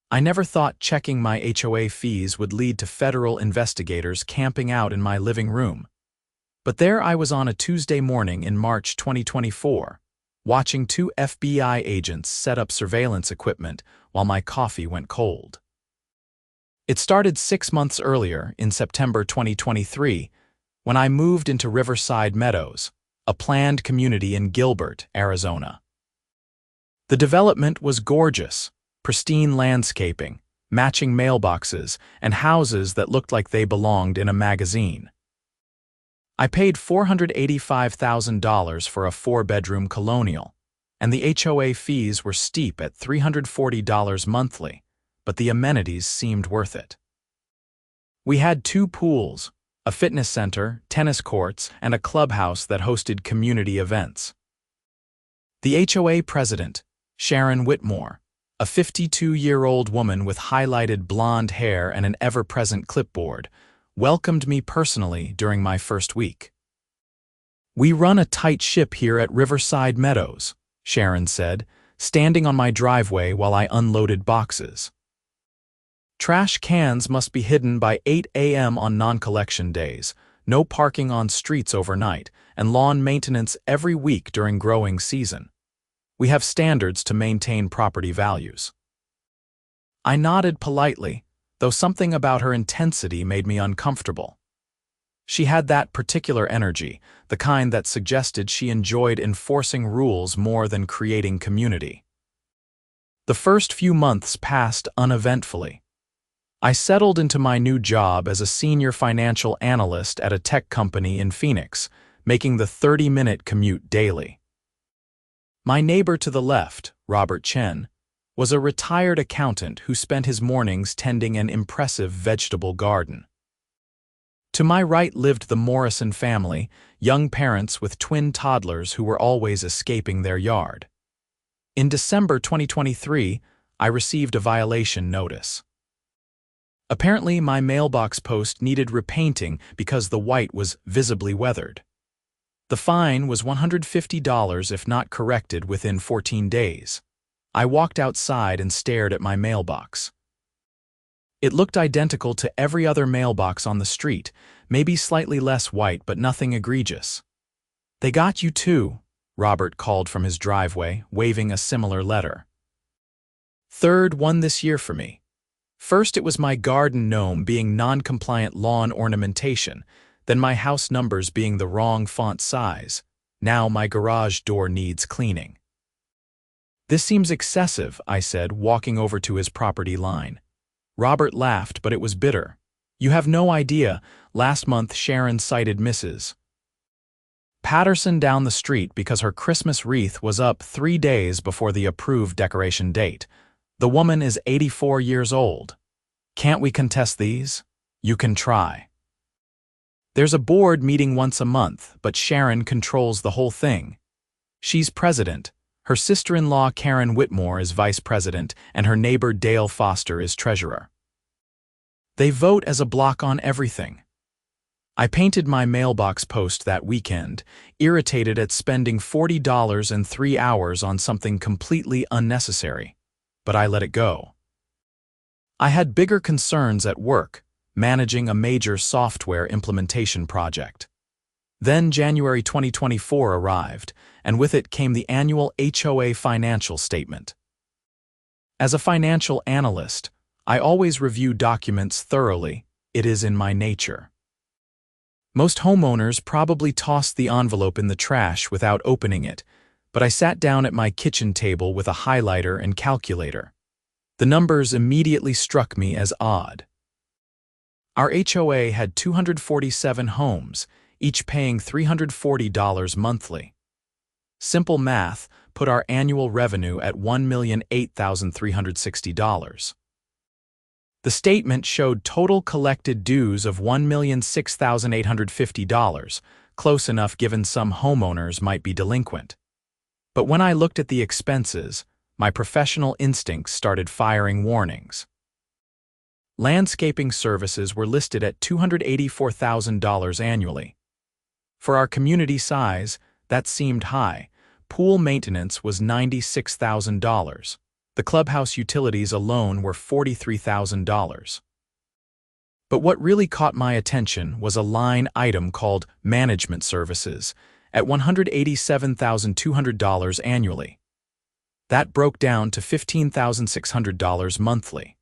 I never thought checking my HOA fees would lead to federal investigators camping out in my living room. But there I was on a Tuesday morning in March 2024, watching two FBI agents set up surveillance equipment while my coffee went cold. It started 6 months earlier, in September 2023, when I moved into Riverside Meadows, a planned community in Gilbert, Arizona. The development was gorgeous, pristine landscaping, matching mailboxes, and houses that looked like they belonged in a magazine. I paid $485,000 for a 4-bedroom colonial, and the HOA fees were steep at $340 monthly, but the amenities seemed worth it. We had 2 pools, a fitness center, tennis courts, and a clubhouse that hosted community events. The HOA president, Sharon Whitmore, a 52-year-old woman with highlighted blonde hair and an ever-present clipboard, welcomed me personally during my first week. "We run a tight ship here at Riverside Meadows," Sharon said, standing on my driveway while I unloaded boxes. "Trash cans must be hidden by 8 a.m. on non-collection days, no parking on streets overnight, and lawn maintenance every week during growing season. We have standards to maintain property values." I nodded politely, though something about her intensity made me uncomfortable. She had that particular energy, the kind that suggested she enjoyed enforcing rules more than creating community. The first few months passed uneventfully. I settled into my new job as a senior financial analyst at a tech company in Phoenix, making the 30-minute commute daily. My neighbor to the left, Robert Chen, was a retired accountant who spent his mornings tending an impressive vegetable garden. To my right lived the Morrison family, young parents with twin toddlers who were always escaping their yard. In December 2023, I received a violation notice. Apparently, my mailbox post needed repainting because the white was visibly weathered. The fine was $150 if not corrected within 14 days. I walked outside and stared at my mailbox. It looked identical to every other mailbox on the street, maybe slightly less white but nothing egregious. "They got you too," Robert called from his driveway, waving a similar letter. Third one this year for me. First it was my garden gnome being non-compliant lawn ornamentation, then my house numbers being the wrong font size. Now my garage door needs cleaning. "This seems excessive," I said, walking over to his property line. Robert laughed, but it was bitter. "You have no idea. Last month Sharon cited Mrs. Patterson down the street because her Christmas wreath was up 3 days before the approved decoration date. The woman is 84 years old. Can't we contest these? You can try. There's a board meeting once a month, but Sharon controls the whole thing. She's president. Her sister-in-law Karen Whitmore is vice president, and her neighbor Dale Foster is treasurer. They vote as a block on everything." I painted my mailbox post that weekend, irritated at spending $40 and 3 hours on something completely unnecessary. But I let it go. I had bigger concerns at work, managing a major software implementation project. Then January 2024 arrived, and with it came the annual HOA financial statement. As a financial analyst, I always review documents thoroughly. It is in my nature. Most homeowners probably tossed the envelope in the trash without opening it, but I sat down at my kitchen table with a highlighter and calculator. The numbers immediately struck me as odd. Our HOA had 247 homes, each paying $340 monthly. Simple math put our annual revenue at $1,008,360. The statement showed total collected dues of $1,006,850, close enough given some homeowners might be delinquent. But when I looked at the expenses, my professional instincts started firing warnings. Landscaping services were listed at $284,000 annually. For our community size, that seemed high. Pool maintenance was $96,000. The clubhouse utilities alone were $43,000. But what really caught my attention was a line item called management services at $187,200 annually. That broke down to $15,600 monthly.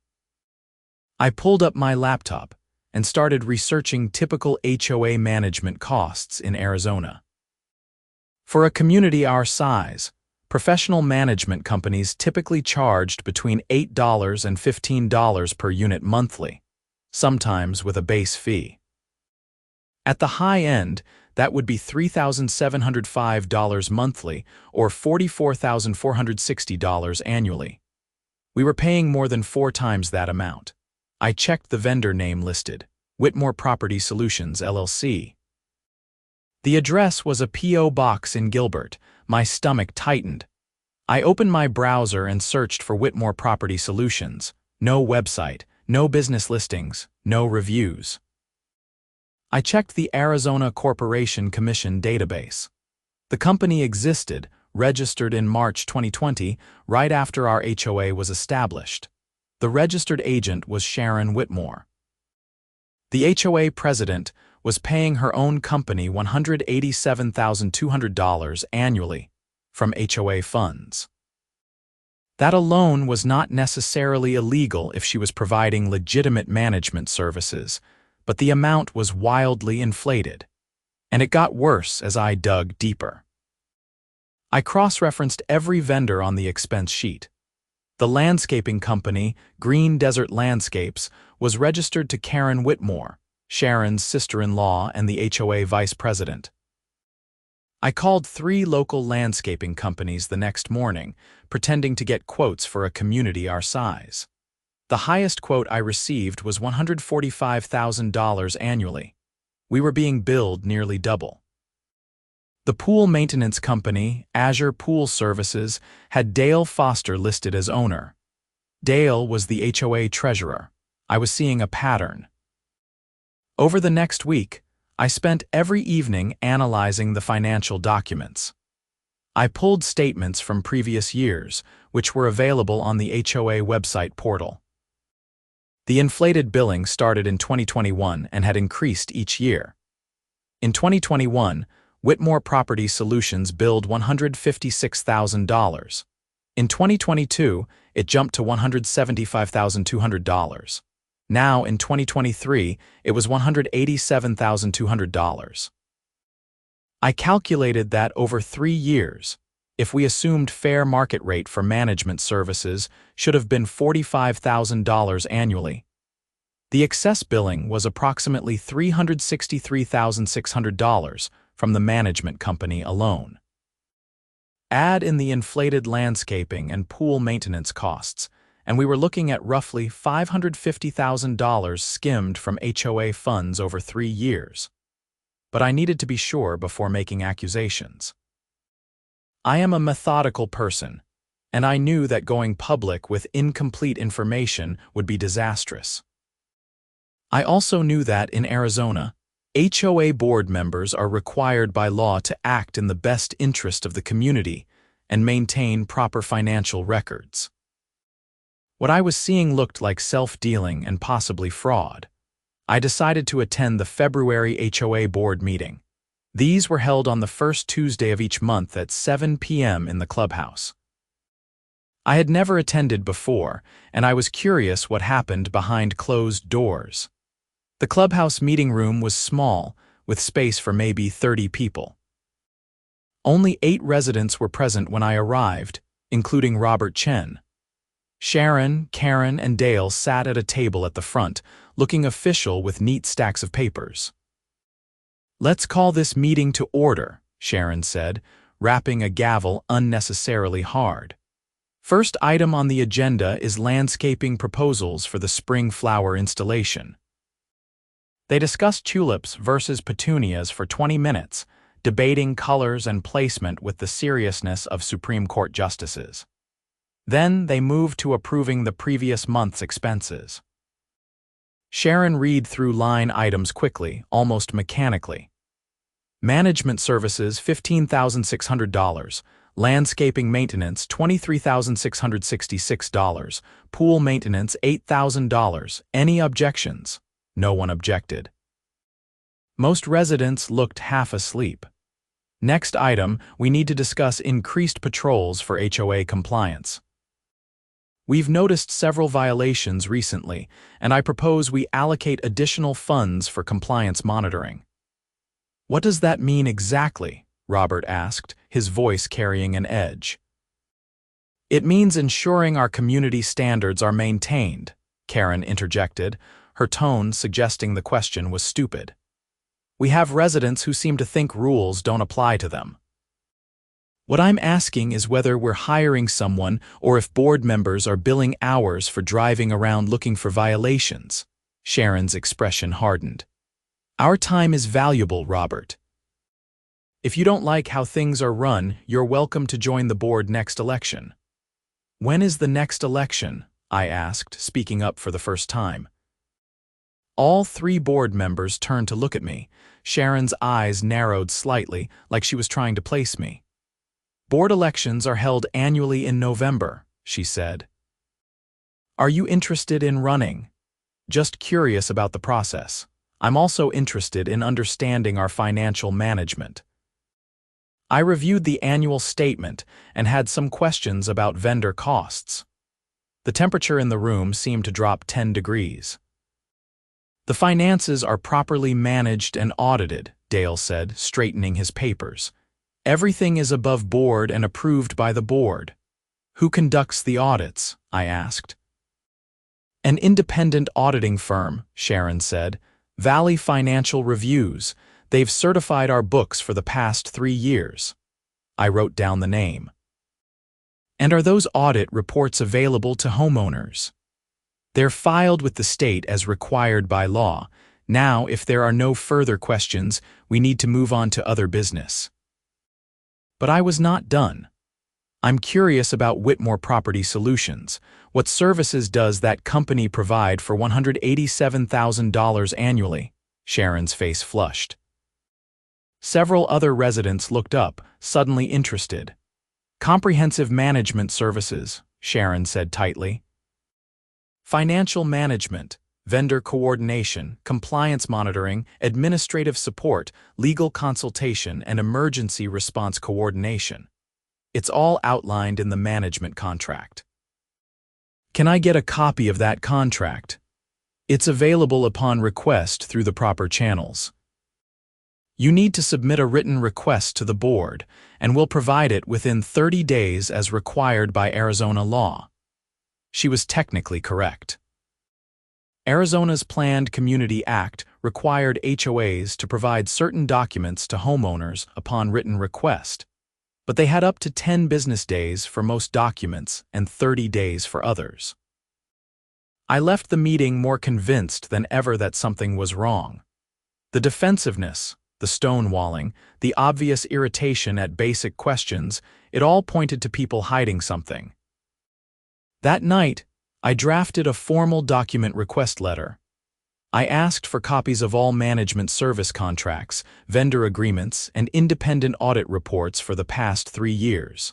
I pulled up my laptop and started researching typical HOA management costs in Arizona. For a community our size, professional management companies typically charged between $8 and $15 per unit monthly, sometimes with a base fee. At the high end, that would be $3,705 monthly or $44,460 annually. We were paying more than 4 times that amount. I checked the vendor name listed, Whitmore Property Solutions, LLC. The address was a P.O. box in Gilbert. My stomach tightened. I opened my browser and searched for Whitmore Property Solutions. No website, no business listings, no reviews. I checked the Arizona Corporation Commission database. The company existed, registered in March 2020, right after our HOA was established. The registered agent was Sharon Whitmore. The HOA president was paying her own company $187,200 annually from HOA funds. That alone was not necessarily illegal if she was providing legitimate management services, but the amount was wildly inflated. And it got worse as I dug deeper. I cross-referenced every vendor on the expense sheet. The landscaping company, Green Desert Landscapes, was registered to Karen Whitmore, Sharon's sister-in-law and the HOA vice president. I called 3 local landscaping companies the next morning, pretending to get quotes for a community our size. The highest quote I received was $145,000 annually. We were being billed nearly double. The pool maintenance company, Azure Pool Services, had Dale Foster listed as owner. Dale was the HOA treasurer. I was seeing a pattern. Over the next week, I spent every evening analyzing the financial documents. I pulled statements from previous years, which were available on the HOA website portal. The inflated billing started in 2021 and had increased each year. In 2021, Whitmore Property Solutions billed $156,000. In 2022, it jumped to $175,200. Now, in 2023, it was $187,200. I calculated that over 3 years, if we assumed fair market rate for management services should have been $45,000 annually. The excess billing was approximately $363,600 from the management company alone. Add in the inflated landscaping and pool maintenance costs, and we were looking at roughly $550,000 skimmed from HOA funds over 3 years. But I needed to be sure before making accusations. I am a methodical person, and I knew that going public with incomplete information would be disastrous. I also knew that in Arizona, HOA board members are required by law to act in the best interest of the community and maintain proper financial records. What I was seeing looked like self-dealing and possibly fraud. I decided to attend the February HOA board meeting. These were held on the first Tuesday of each month at 7 p.m. in the clubhouse. I had never attended before, and I was curious what happened behind closed doors. The clubhouse meeting room was small, with space for maybe 30 people. Only 8 residents were present when I arrived, including Robert Chen. Sharon, Karen, and Dale sat at a table at the front, looking official with neat stacks of papers. "Let's call this meeting to order," Sharon said, rapping a gavel unnecessarily hard. "First item on the agenda is landscaping proposals for the spring flower installation." They discussed tulips versus petunias for 20 minutes, debating colors and placement with the seriousness of Supreme Court justices. Then they moved to approving the previous month's expenses. Sharon read through line items quickly, almost mechanically. Management services $15,600, Landscaping maintenance, $23,666. Pool maintenance, $8,000. Any objections? No one objected. Most residents looked half asleep. Next item, we need to discuss increased patrols for HOA compliance. We've noticed several violations recently, and I propose we allocate additional funds for compliance monitoring. What does that mean exactly? Robert asked, his voice carrying an edge. It means ensuring our community standards are maintained, Karen interjected, her tone suggesting the question was stupid. We have residents who seem to think rules don't apply to them. What I'm asking is whether we're hiring someone or if board members are billing hours for driving around looking for violations. Sharon's expression hardened. Our time is valuable, Robert. If you don't like how things are run, you're welcome to join the board next election. When is the next election? I asked, speaking up for the first time. All three board members turned to look at me. Sharon's eyes narrowed slightly, like she was trying to place me. Board elections are held annually in November, she said. Are you interested in running? Just curious about the process. I'm also interested in understanding our financial management. I reviewed the annual statement and had some questions about vendor costs. The temperature in the room seemed to drop 10 degrees. The finances are properly managed and audited, Dale said, straightening his papers. Everything is above board and approved by the board. Who conducts the audits? I asked. An independent auditing firm, Sharon said. Valley Financial Reviews. They've certified our books for the past 3 years. I wrote down the name. And are those audit reports available to homeowners? They're filed with the state as required by law. Now, if there are no further questions, we need to move on to other business. But I was not done. I'm curious about Whitmore Property Solutions. What services does that company provide for $187,000 annually? Sharon's face flushed. Several other residents looked up, suddenly interested. Comprehensive management services, Sharon said tightly. Financial management, vendor coordination, compliance monitoring, administrative support, legal consultation, and emergency response coordination. It's all outlined in the management contract. Can I get a copy of that contract? It's available upon request through the proper channels. You need to submit a written request to the board, and we'll provide it within 30 days as required by Arizona law. She was technically correct. Arizona's Planned Community Act required HOAs to provide certain documents to homeowners upon written request, but they had up to 10 business days for most documents and 30 days for others. I left the meeting more convinced than ever that something was wrong. The defensiveness, the stonewalling, the obvious irritation at basic questions, it all pointed to people hiding something. That night, I drafted a formal document request letter. I asked for copies of all management service contracts, vendor agreements, and independent audit reports for the past 3 years.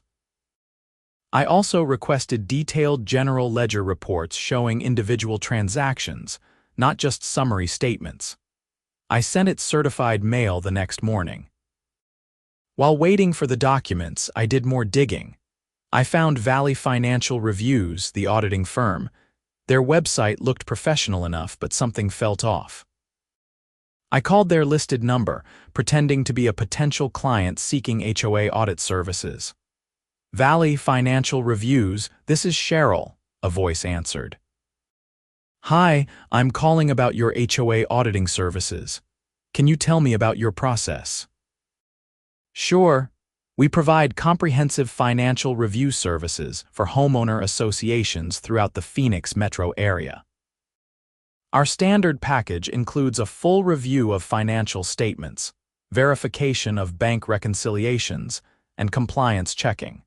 I also requested detailed general ledger reports showing individual transactions, not just summary statements. I sent it certified mail the next morning. While waiting for the documents, I did more digging. I found Valley Financial Reviews, the auditing firm. Their website looked professional enough, but something felt off. I called their listed number, pretending to be a potential client seeking HOA audit services. Valley Financial Reviews, this is Cheryl, a voice answered. Hi, I'm calling about your HOA auditing services. Can you tell me about your process? Sure. We provide comprehensive financial review services for homeowner associations throughout the Phoenix metro area. Our standard package includes a full review of financial statements, verification of bank reconciliations, and compliance checking.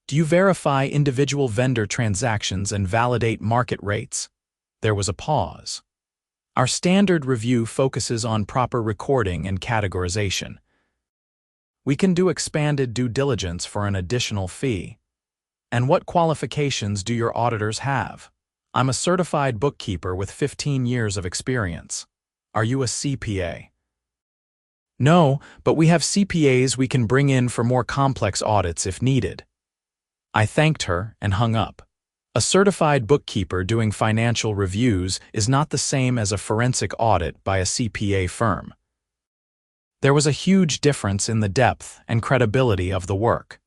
Do you verify individual vendor transactions and validate market rates? There was a pause. Our standard review focuses on proper recording and categorization. We can do expanded due diligence for an additional fee. And what qualifications do your auditors have? I'm a certified bookkeeper with 15 years of experience. Are you a CPA? No, but we have CPAs we can bring in for more complex audits if needed. I thanked her and hung up. A certified bookkeeper doing financial reviews is not the same as a forensic audit by a CPA firm. There was a huge difference in the depth and credibility of the work.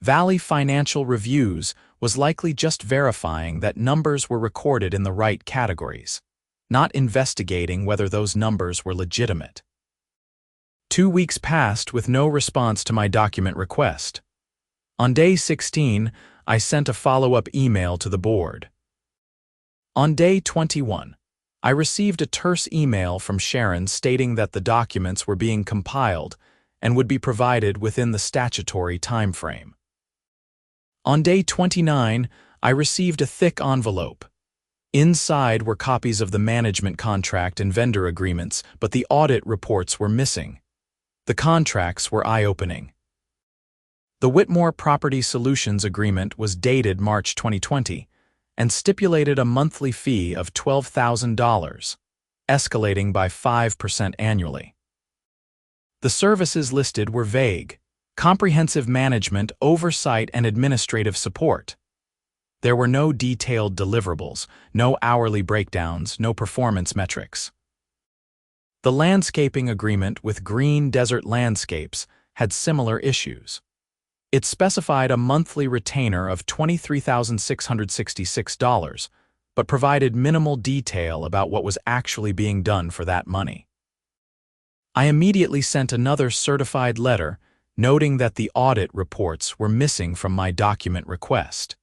Valley Financial Reviews was likely just verifying that numbers were recorded in the right categories, not investigating whether those numbers were legitimate. 2 weeks passed with no response to my document request. On day 16, I sent a follow-up email to the board. On day 21, I received a terse email from Sharon stating that the documents were being compiled and would be provided within the statutory timeframe. On day 29, I received a thick envelope. Inside were copies of the management contract and vendor agreements, but the audit reports were missing. The contracts were eye-opening. The Whitmore Property Solutions Agreement was dated March 2020 and stipulated a monthly fee of $12,000, escalating by 5% annually. The services listed were vague: comprehensive management, oversight, and administrative support. There were no detailed deliverables, no hourly breakdowns, no performance metrics. The landscaping agreement with Green Desert Landscapes had similar issues. It specified a monthly retainer of $23,666, but provided minimal detail about what was actually being done for that money. I immediately sent another certified letter noting that the audit reports were missing from my document request.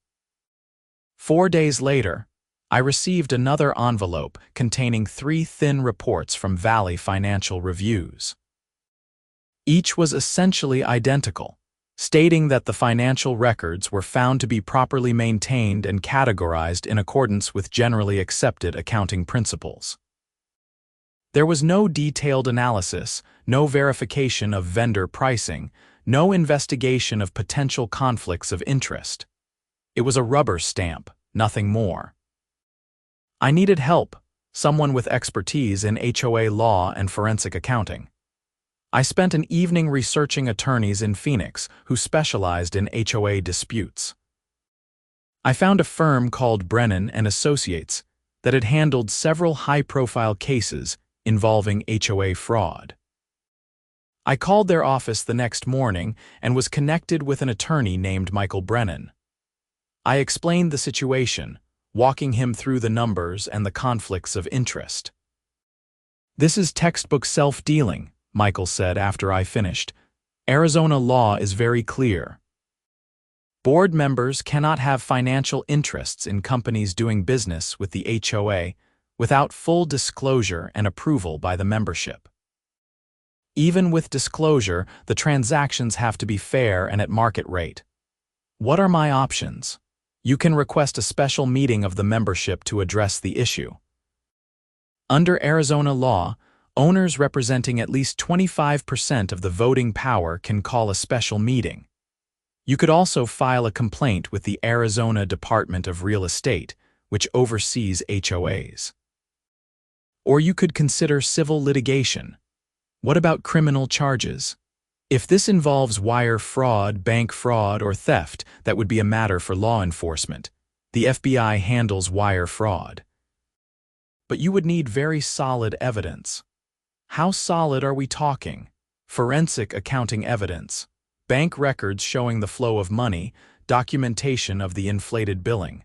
4 days later, I received another envelope containing 3 thin reports from Valley Financial Reviews. Each was essentially identical, stating that the financial records were found to be properly maintained and categorized in accordance with generally accepted accounting principles. There was no detailed analysis, no verification of vendor pricing, no investigation of potential conflicts of interest. It was a rubber stamp, nothing more. I needed help, someone with expertise in HOA law and forensic accounting. I spent an evening researching attorneys in Phoenix who specialized in HOA disputes. I found a firm called Brennan and Associates that had handled several high-profile cases involving HOA fraud. I called their office the next morning and was connected with an attorney named Michael Brennan. I explained the situation, walking him through the numbers and the conflicts of interest. "This is textbook self-dealing," Michael said after I finished. "Arizona law is very clear. Board members cannot have financial interests in companies doing business with the HOA without full disclosure and approval by the membership. Even with disclosure, the transactions have to be fair and at market rate. What are my options? You can request a special meeting of the membership to address the issue. Under Arizona law, owners representing at least 25% of the voting power can call a special meeting. You could also file a complaint with the Arizona Department of Real Estate, which oversees HOAs. Or you could consider civil litigation. What about criminal charges? If this involves wire fraud, bank fraud, or theft, that would be a matter for law enforcement. The FBI handles wire fraud. But you would need very solid evidence. How solid are we talking? Forensic accounting evidence, bank records showing the flow of money, documentation of the inflated billing.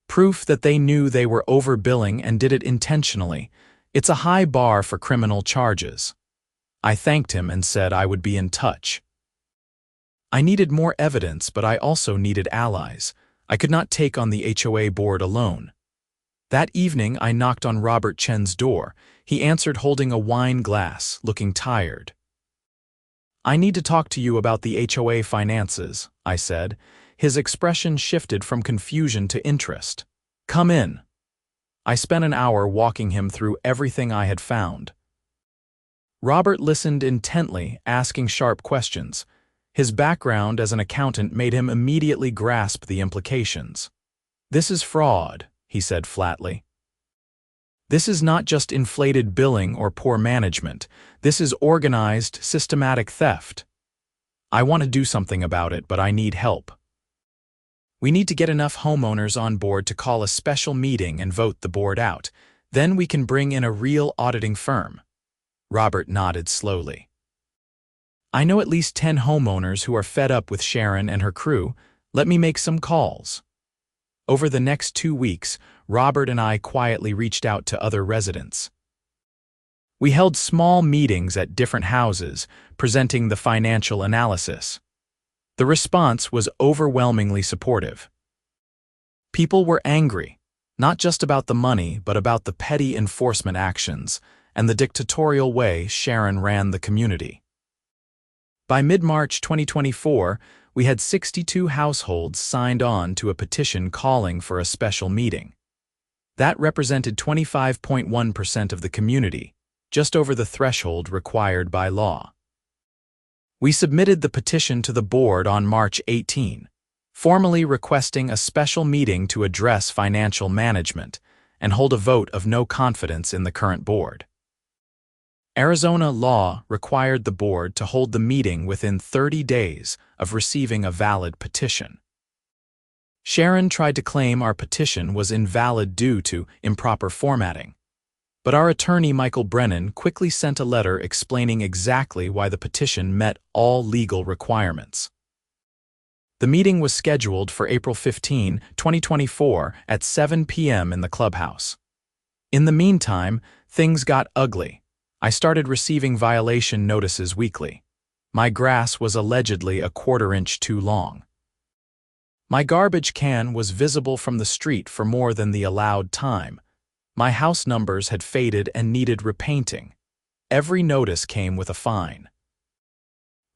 Proof that they knew they were overbilling and did it intentionally. It's a high bar for criminal charges. I thanked him and said I would be in touch. I needed more evidence, but I also needed allies. I could not take on the HOA board alone. That evening, I knocked on Robert Chen's door. He answered holding a wine glass, looking tired. "I need to talk to you about the HOA finances," I said. His expression shifted from confusion to interest. "Come in." I spent an hour walking him through everything I had found. Robert listened intently, asking sharp questions. His background as an accountant made him immediately grasp the implications. "This is fraud," he said flatly. "This is not just inflated billing or poor management. This is organized, systematic theft. I want to do something about it, but I need help. We need to get enough homeowners on board to call a special meeting and vote the board out. Then we can bring in a real auditing firm." Robert nodded slowly. "I know at least 10 homeowners who are fed up with Sharon and her crew. Let me make some calls." Over the next 2 weeks, Robert and I quietly reached out to other residents. We held small meetings at different houses, presenting the financial analysis. The response was overwhelmingly supportive. People were angry, not just about the money, but about the petty enforcement actions and the dictatorial way Sharon ran the community. By mid-March 2024, we had 62 households signed on to a petition calling for a special meeting. That represented 25.1% of the community, just over the threshold required by law. We submitted the petition to the board on March 18, formally requesting a special meeting to address financial management and hold a vote of no confidence in the current board. Arizona law required the board to hold the meeting within 30 days of receiving a valid petition. Sharon tried to claim our petition was invalid due to improper formatting, but our attorney Michael Brennan quickly sent a letter explaining exactly why the petition met all legal requirements. The meeting was scheduled for April 15, 2024 at 7 p.m. in the clubhouse. In the meantime, things got ugly. I started receiving violation notices weekly. My grass was allegedly a quarter-inch too long. My garbage can was visible from the street for more than the allowed time. My house numbers had faded and needed repainting. Every notice came with a fine.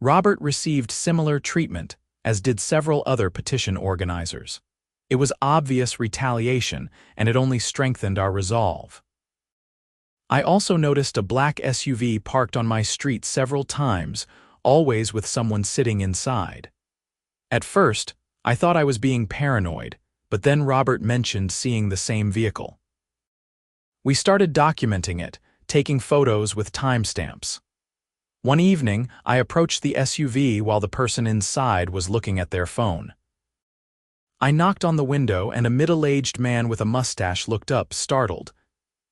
Robert received similar treatment, as did several other petition organizers. It was obvious retaliation, and it only strengthened our resolve. I also noticed a black SUV parked on my street several times, always with someone sitting inside. At first, I thought I was being paranoid, but then Robert mentioned seeing the same vehicle. We started documenting it, taking photos with timestamps. One evening, I approached the SUV while the person inside was looking at their phone. I knocked on the window and a middle-aged man with a mustache looked up, startled.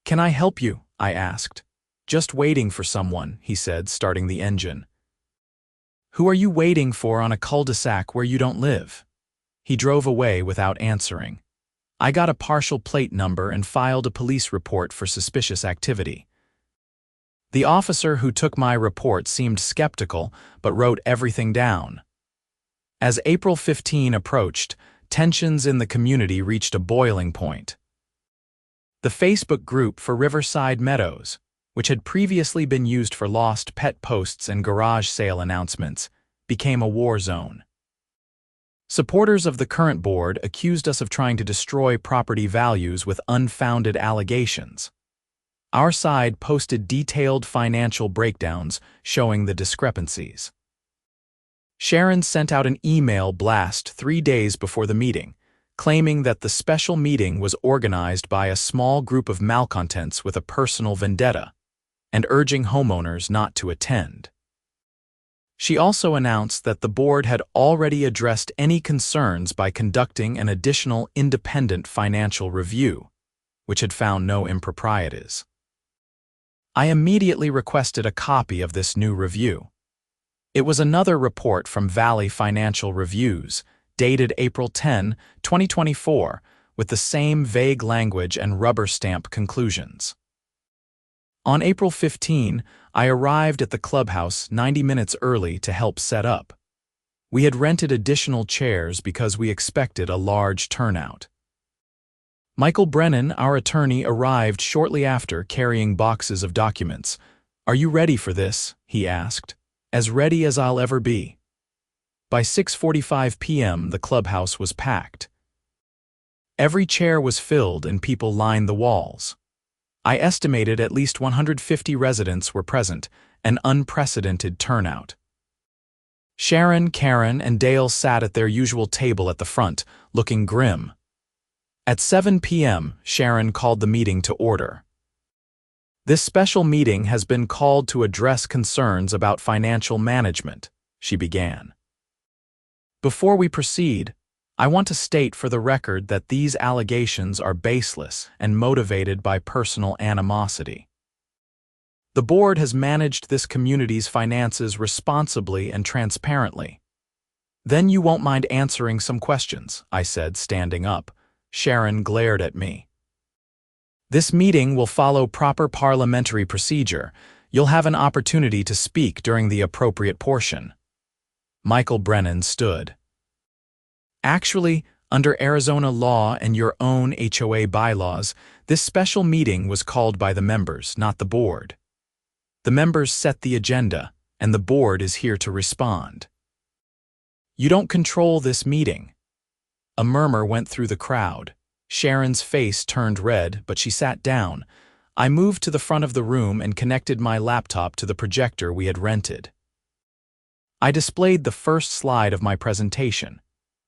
"Can I help you?" I asked. "Just waiting for someone," he said, starting the engine. "Who are you waiting for on a cul-de-sac where you don't live?" He drove away without answering. I got a partial plate number and filed a police report for suspicious activity. The officer who took my report seemed skeptical, but wrote everything down. As April 15 approached, tensions in the community reached a boiling point. The Facebook group for Riverside Meadows, which had previously been used for lost pet posts and garage sale announcements, became a war zone. Supporters of the current board accused us of trying to destroy property values with unfounded allegations. Our side posted detailed financial breakdowns showing the discrepancies. Sharon sent out an email blast 3 days before the meeting, claiming that the special meeting was organized by a small group of malcontents with a personal vendetta, and urging homeowners not to attend. She also announced that the board had already addressed any concerns by conducting an additional independent financial review, which had found no improprieties. I immediately requested a copy of this new review. It was another report from Valley Financial Reviews, dated April 10, 2024, with the same vague language and rubber stamp conclusions. On April 15, I arrived at the clubhouse 90 minutes early to help set up. We had rented additional chairs because we expected a large turnout. Michael Brennan, our attorney, arrived shortly after carrying boxes of documents. "Are you ready for this?" he asked. "As ready as I'll ever be." By 6:45 p.m., the clubhouse was packed. Every chair was filled and people lined the walls. I estimated at least 150 residents were present, an unprecedented turnout. Sharon, Karen, and Dale sat at their usual table at the front, looking grim. At 7 p.m., Sharon called the meeting to order. "This special meeting has been called to address concerns about financial management," she began. "Before we proceed, I want to state for the record that these allegations are baseless and motivated by personal animosity. The board has managed this community's finances responsibly and transparently." "Then you won't mind answering some questions," I said, standing up. Sharon glared at me. "This meeting will follow proper parliamentary procedure. You'll have an opportunity to speak during the appropriate portion." Michael Brennan stood. "Actually, under Arizona law and your own HOA bylaws, this special meeting was called by the members, not the board. The members set the agenda, and the board is here to respond." "You don't control this meeting." A murmur went through the crowd. Sharon's face turned red, but she sat down. I moved to the front of the room and connected my laptop to the projector we had rented. I displayed the first slide of my presentation,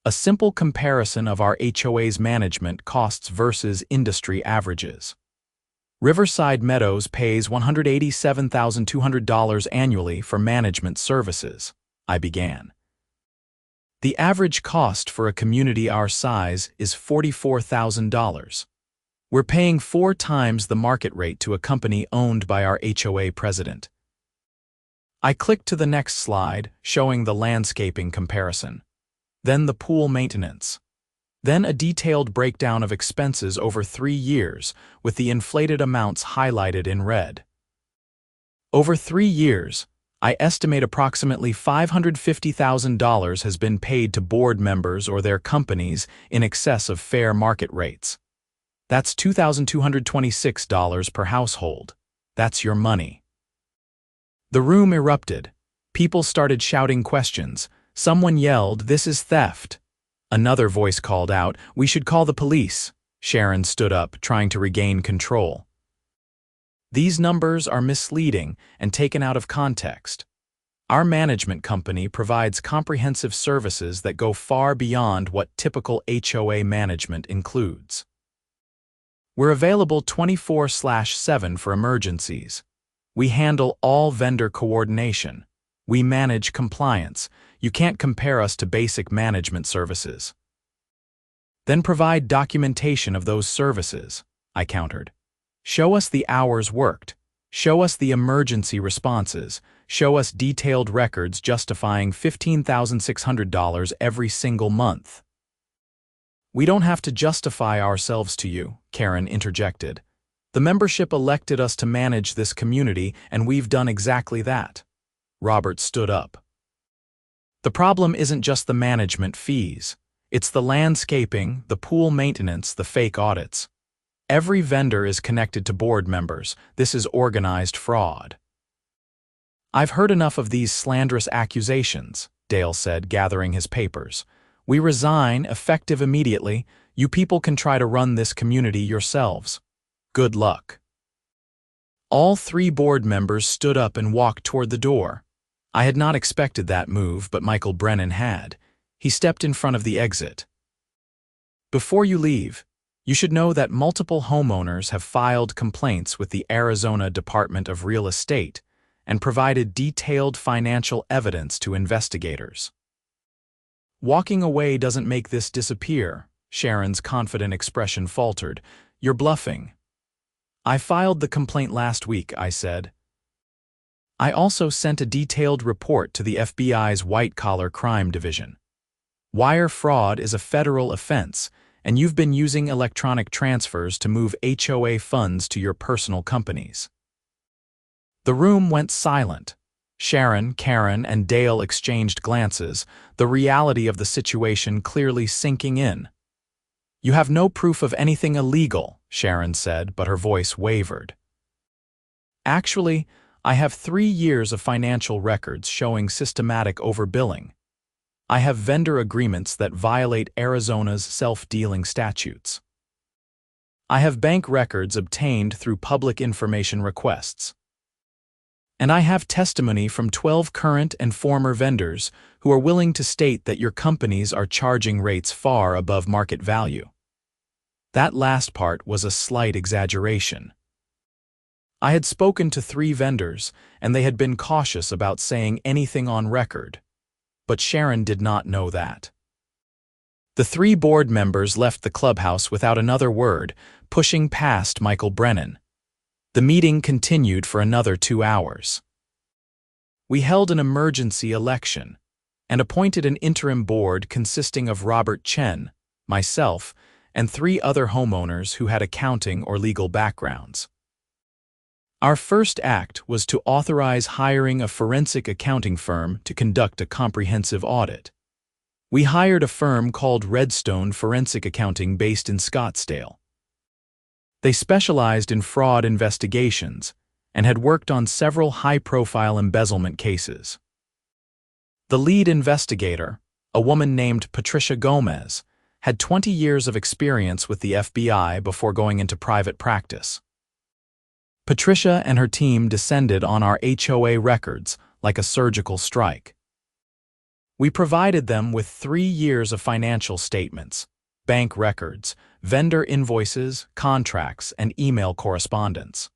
a simple comparison of our HOA's management costs versus industry averages. Riverside Meadows pays $187,200 annually for management services, I began. The average cost for a community our size is $44,000. We're paying 4 times the market rate to a company owned by our HOA president. I clicked to the next slide, showing the landscaping comparison. Then the pool maintenance. Then a detailed breakdown of expenses over 3 years, with the inflated amounts highlighted in red. Over 3 years, I estimate approximately $550,000 has been paid to board members or their companies in excess of fair market rates. That's $2,226 per household. That's your money. The room erupted. People started shouting questions. Someone yelled, "This is theft." Another voice called out, "We should call the police." Sharon stood up, trying to regain control. "These numbers are misleading and taken out of context. Our management company provides comprehensive services that go far beyond what typical HOA management includes. We're available 24/7 for emergencies. We handle all vendor coordination. We manage compliance. You can't compare us to basic management services." "Then provide documentation of those services," I countered. "Show us the hours worked. Show us the emergency responses. Show us detailed records justifying $15,600 every single month." "We don't have to justify ourselves to you," Karen interjected. "The membership elected us to manage this community, and we've done exactly that." Robert stood up. "The problem isn't just the management fees. It's the landscaping, the pool maintenance, the fake audits. Every vendor is connected to board members. This is organized fraud." "I've heard enough of these slanderous accusations," Dale said, gathering his papers. "We resign, effective immediately. You people can try to run this community yourselves. Good luck." All 3 board members stood up and walked toward the door. I had not expected that move, but Michael Brennan had. He stepped in front of the exit. "Before you leave, you should know that multiple homeowners have filed complaints with the Arizona Department of Real Estate and provided detailed financial evidence to investigators." "Walking away doesn't make this disappear," Sharon's confident expression faltered. "You're bluffing." "I filed the complaint last week," I said. "I also sent a detailed report to the FBI's white-collar crime division. Wire fraud is a federal offense, and you've been using electronic transfers to move HOA funds to your personal companies." The room went silent. Sharon, Karen, and Dale exchanged glances, the reality of the situation clearly sinking in. "You have no proof of anything illegal," Sharon said, but her voice wavered. "Actually, I have 3 years of financial records showing systematic overbilling. I have vendor agreements that violate Arizona's self-dealing statutes. I have bank records obtained through public information requests. And I have testimony from 12 current and former vendors who are willing to state that your companies are charging rates far above market value. That last part was a slight exaggeration. I had spoken to 3 vendors, and they had been cautious about saying anything on record. But Sharon did not know that. The 3 board members left the clubhouse without another word, pushing past Michael Brennan. The meeting continued for another 2 hours. We held an emergency election and appointed an interim board consisting of Robert Chen, myself, and 3 other homeowners who had accounting or legal backgrounds. Our first act was to authorize hiring a forensic accounting firm to conduct a comprehensive audit. We hired a firm called Redstone Forensic Accounting based in Scottsdale. They specialized in fraud investigations and had worked on several high-profile embezzlement cases. The lead investigator, a woman named Patricia Gomez, had 20 years of experience with the FBI before going into private practice. Patricia and her team descended on our HOA records like a surgical strike. We provided them with 3 years of financial statements, bank records, vendor invoices, contracts, and email correspondence.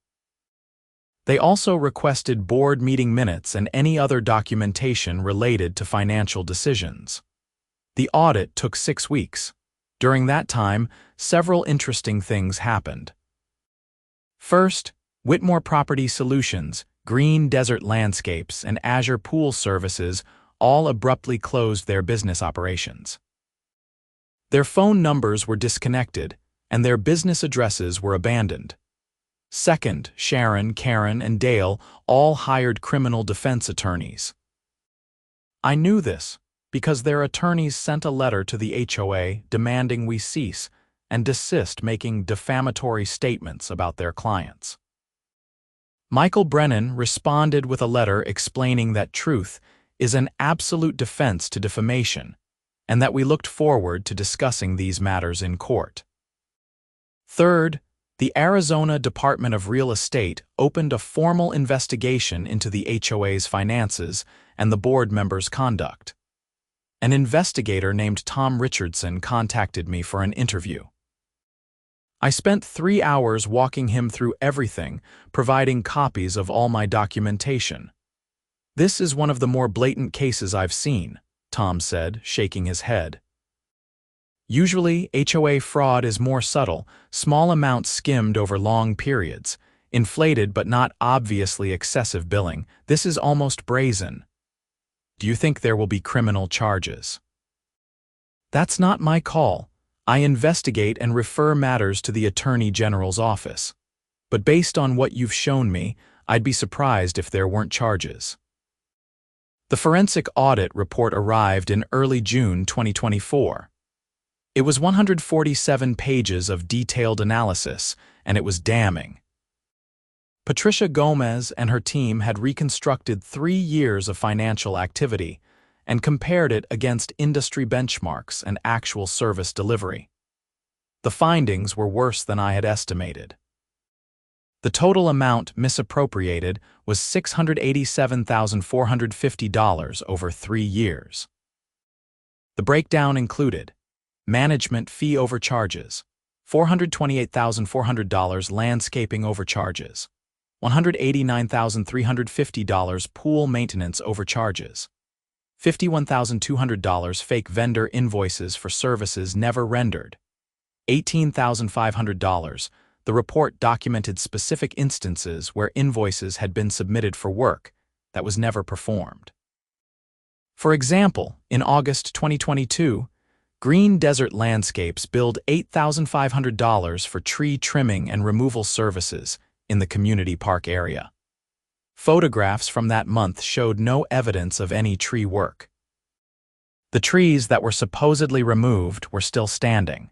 They also requested board meeting minutes and any other documentation related to financial decisions. The audit took 6 weeks. During that time, several interesting things happened. First, Whitmore Property Solutions, Green Desert Landscapes, and Azure Pool Services all abruptly closed their business operations. Their phone numbers were disconnected, and their business addresses were abandoned. Second, Sharon, Karen, and Dale all hired criminal defense attorneys. I knew this because their attorneys sent a letter to the HOA demanding we cease and desist making defamatory statements about their clients. Michael Brennan responded with a letter explaining that truth is an absolute defense to defamation, and that we looked forward to discussing these matters in court. Third, the Arizona Department of Real Estate opened a formal investigation into the HOA's finances and the board members' conduct. An investigator named Tom Richardson contacted me for an interview. I spent 3 hours walking him through everything, providing copies of all my documentation. This is one of the more blatant cases I've seen, Tom said, shaking his head. Usually, HOA fraud is more subtle, small amounts skimmed over long periods, inflated but not obviously excessive billing. This is almost brazen. Do you think there will be criminal charges? That's not my call. I investigate and refer matters to the Attorney General's office. But based on what you've shown me, I'd be surprised if there weren't charges. The forensic audit report arrived in early June 2024. It was 147 pages of detailed analysis, and it was damning. Patricia Gomez and her team had reconstructed 3 years of financial activity and compared it against industry benchmarks and actual service delivery. The findings were worse than I had estimated. The total amount misappropriated was $687,450 over 3 years. The breakdown included management fee overcharges, $428,400 landscaping overcharges, $189,350 pool maintenance overcharges, $51,200 fake vendor invoices for services never rendered, $18,500. The report documented specific instances where invoices had been submitted for work that was never performed. For example, in August 2022, Green Desert Landscapes billed $8,500 for tree trimming and removal services in the community park area. Photographs from that month showed no evidence of any tree work. The trees that were supposedly removed were still standing.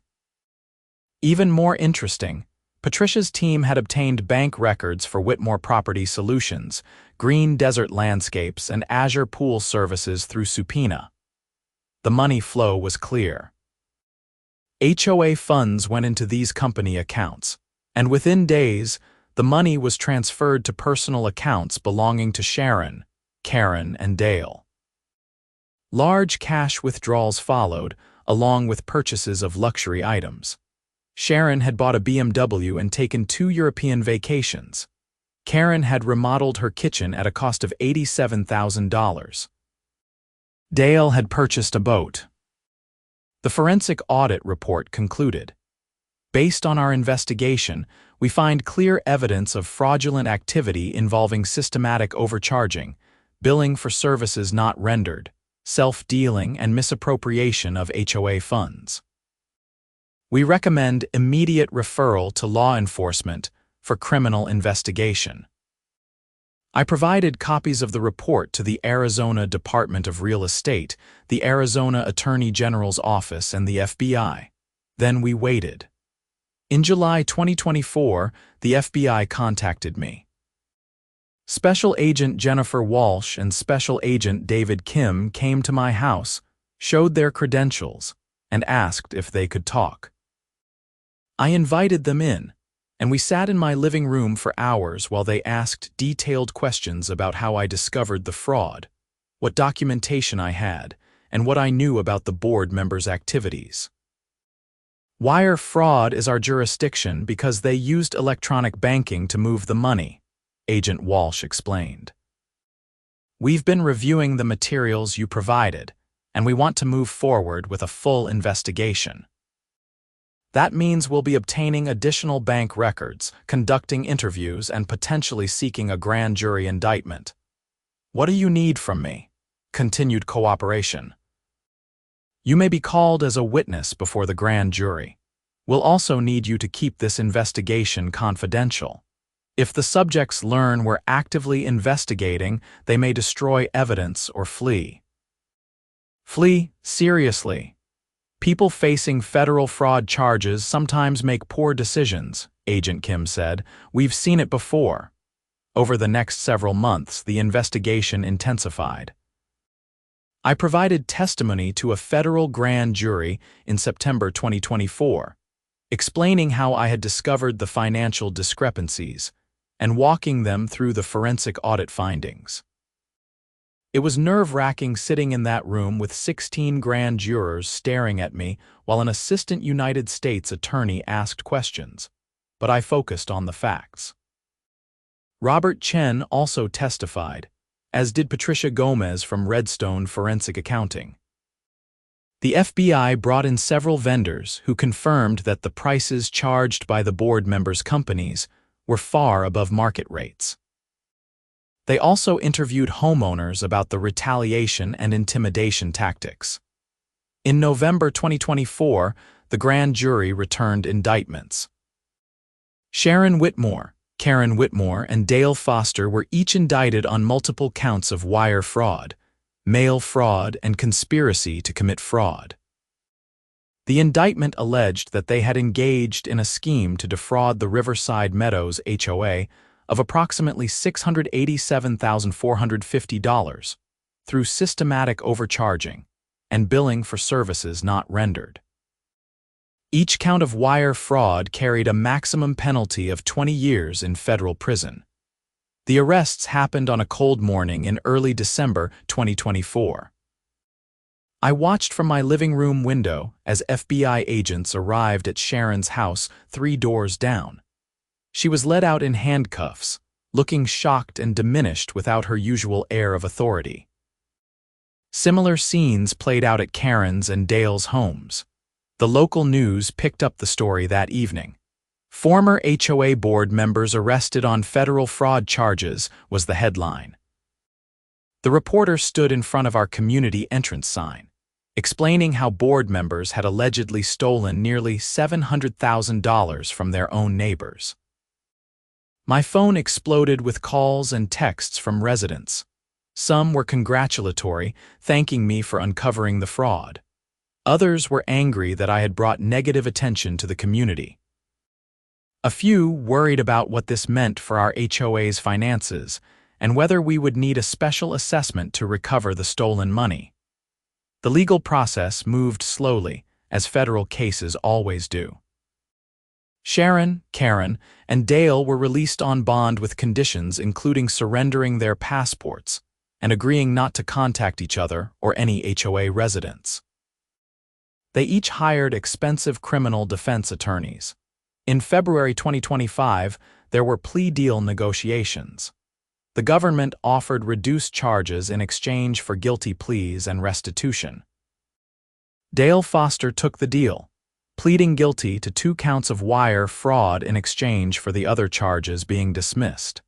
Even more interesting, Patricia's team had obtained bank records for Whitmore Property Solutions, Green Desert Landscapes, and Azure Pool Services through subpoena. The money flow was clear. HOA funds went into these company accounts, and within days, The money was transferred to personal accounts belonging to Sharon, Karen, and Dale. Large cash withdrawals followed, along with purchases of luxury items. Sharon had bought a BMW and taken 2 European vacations. Karen had remodeled her kitchen at a cost of $87,000. Dale had purchased a boat. The forensic audit report concluded. Based on our investigation, we find clear evidence of fraudulent activity involving systematic overcharging, billing for services not rendered, self-dealing, and misappropriation of HOA funds. We recommend immediate referral to law enforcement for criminal investigation. I provided copies of the report to the Arizona Department of Real Estate, the Arizona Attorney General's office, and the FBI. Then we waited. In July 2024, the FBI contacted me. Special Agent Jennifer Walsh and Special Agent David Kim came to my house, showed their credentials, and asked if they could talk. I invited them in, and we sat in my living room for hours while they asked detailed questions about how I discovered the fraud, what documentation I had, and what I knew about the board members' activities. Wire fraud is our jurisdiction because they used electronic banking to move the money, Agent Walsh explained. We've been reviewing the materials you provided, and we want to move forward with a full investigation. That means we'll be obtaining additional bank records, conducting interviews, and potentially seeking a grand jury indictment. What do you need from me? Continued cooperation. You may be called as a witness before the grand jury. We'll also need you to keep this investigation confidential. If the subjects learn we're actively investigating, they may destroy evidence or flee. Flee? Seriously? People facing federal fraud charges sometimes make poor decisions, Agent Kim said. We've seen it before. Over the next several months, the investigation intensified. I provided testimony to a federal grand jury in September 2024, explaining how I had discovered the financial discrepancies and walking them through the forensic audit findings. It was nerve-wracking sitting in that room with 16 grand jurors staring at me while an assistant United States attorney asked questions, but I focused on the facts. Robert Chen also testified, as did Patricia Gomez from Redstone Forensic Accounting. The FBI brought in several vendors who confirmed that the prices charged by the board members' companies were far above market rates. They also interviewed homeowners about the retaliation and intimidation tactics. In November 2024, the grand jury returned indictments. Sharon Whitmore, Karen Whitmore, and Dale Foster were each indicted on multiple counts of wire fraud, mail fraud, and conspiracy to commit fraud. The indictment alleged that they had engaged in a scheme to defraud the Riverside Meadows HOA of approximately $687,450 through systematic overcharging and billing for services not rendered. Each count of wire fraud carried a maximum penalty of 20 years in federal prison. The arrests happened on a cold morning in early December 2024. I watched from my living room window as FBI agents arrived at Sharon's house 3 doors down. She was led out in handcuffs, looking shocked and diminished without her usual air of authority. Similar scenes played out at Karen's and Dale's homes. The local news picked up the story that evening. Former HOA board members arrested on federal fraud charges was the headline. The reporter stood in front of our community entrance sign, explaining how board members had allegedly stolen nearly $700,000 from their own neighbors. My phone exploded with calls and texts from residents. Some were congratulatory, thanking me for uncovering the fraud. Others were angry that I had brought negative attention to the community. A few worried about what this meant for our HOA's finances and whether we would need a special assessment to recover the stolen money. The legal process moved slowly, as federal cases always do. Sharon, Karen, and Dale were released on bond with conditions including surrendering their passports and agreeing not to contact each other or any HOA residents. They each hired expensive criminal defense attorneys. In February 2025, there were plea deal negotiations. The government offered reduced charges in exchange for guilty pleas and restitution. Dale Foster took the deal, pleading guilty to 2 counts of wire fraud in exchange for the other charges being dismissed.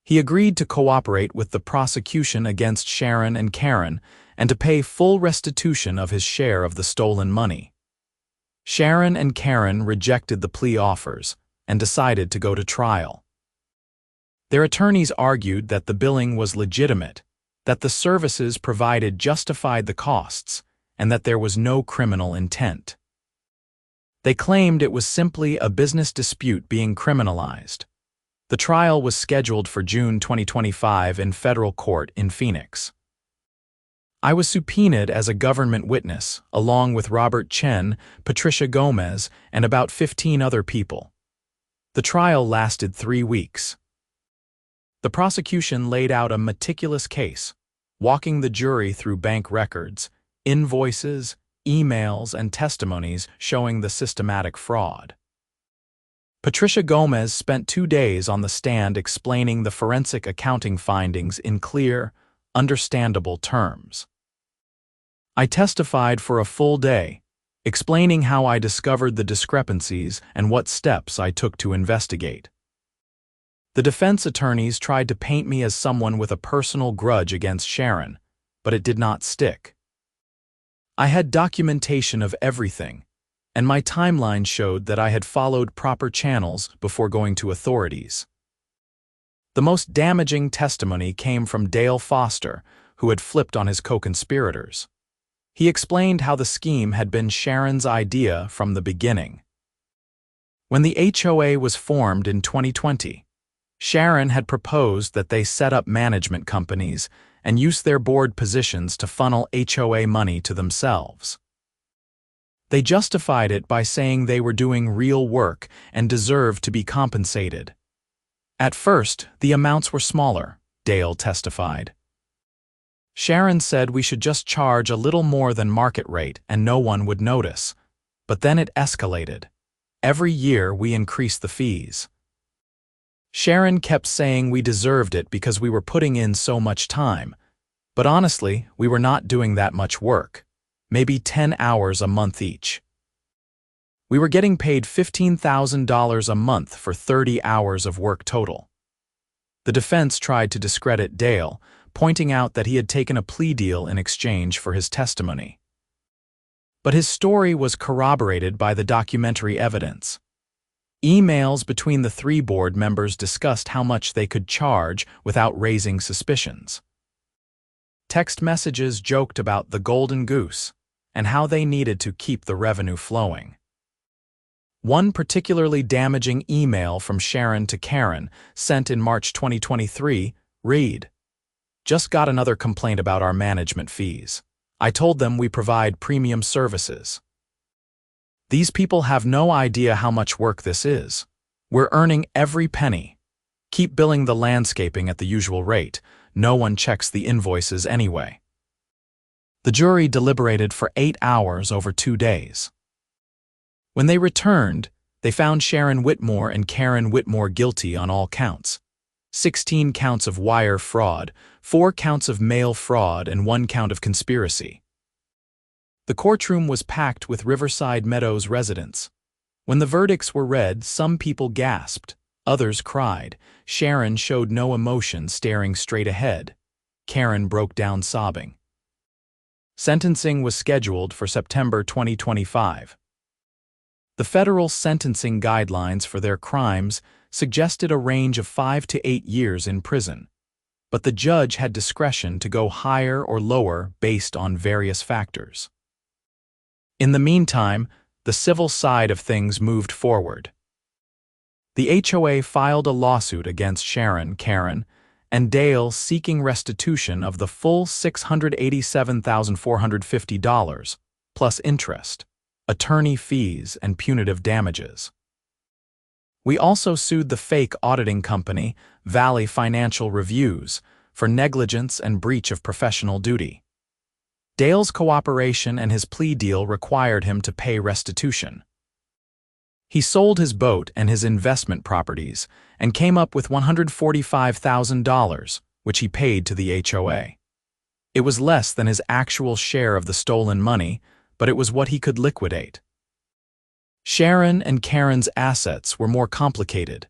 He agreed to cooperate with the prosecution against Sharon and Karen and to pay full restitution of his share of the stolen money. Sharon and Karen rejected the plea offers and decided to go to trial. Their attorneys argued that the billing was legitimate, that the services provided justified the costs, and that there was no criminal intent. They claimed it was simply a business dispute being criminalized. The trial was scheduled for June 2025 in federal court in Phoenix. I was subpoenaed as a government witness, along with Robert Chen, Patricia Gomez, and about 15 other people. The trial lasted 3 weeks. The prosecution laid out a meticulous case, walking the jury through bank records, invoices, emails, and testimonies showing the systematic fraud. Patricia Gomez spent 2 days on the stand explaining the forensic accounting findings in clear, understandable terms. I testified for a full day, explaining how I discovered the discrepancies and what steps I took to investigate. The defense attorneys tried to paint me as someone with a personal grudge against Sharon, but it did not stick. I had documentation of everything, and my timeline showed that I had followed proper channels before going to authorities. The most damaging testimony came from Dale Foster, who had flipped on his co-conspirators. He explained how the scheme had been Sharon's idea from the beginning. When the HOA was formed in 2020, Sharon had proposed that they set up management companies and use their board positions to funnel HOA money to themselves. They justified it by saying they were doing real work and deserved to be compensated. At first, the amounts were smaller, Dale testified. Sharon said we should just charge a little more than market rate and no one would notice, but then it escalated. Every year we increased the fees. Sharon kept saying we deserved it because we were putting in so much time, but honestly, we were not doing that much work, maybe 10 hours a month each. We were getting paid $15,000 a month for 30 hours of work total. The defense tried to discredit Dale, pointing out that he had taken a plea deal in exchange for his testimony. But his story was corroborated by the documentary evidence. Emails between the 3 board members discussed how much they could charge without raising suspicions. Text messages joked about the golden goose and how they needed to keep the revenue flowing. One particularly damaging email from Sharon to Karen, sent in March 2023, read, "Just got another complaint about our management fees. I told them we provide premium services. These people have no idea how much work this is. We're earning every penny. Keep billing the landscaping at the usual rate. No one checks the invoices anyway." The jury deliberated for 8 hours over 2 days. When they returned, they found Sharon Whitmore and Karen Whitmore guilty on all counts. 16 counts of wire fraud, 4 counts of mail fraud, and 1 count of conspiracy. The courtroom was packed with Riverside Meadows residents. When the verdicts were read, some people gasped, others cried. Sharon showed no emotion, staring straight ahead. Karen broke down sobbing. Sentencing was scheduled for September 2025. The federal sentencing guidelines for their crimes suggested a range of 5 to 8 years in prison, but the judge had discretion to go higher or lower based on various factors. In the meantime, the civil side of things moved forward. The HOA filed a lawsuit against Sharon, Karen, and Dale seeking restitution of the full $687,450, plus interest, attorney fees, and punitive damages. We also sued the fake auditing company, Valley Financial Reviews, for negligence and breach of professional duty. Dale's cooperation and his plea deal required him to pay restitution. He sold his boat and his investment properties and came up with $145,000, which he paid to the HOA. It was less than his actual share of the stolen money, but it was what he could liquidate. Sharon and Karen's assets were more complicated.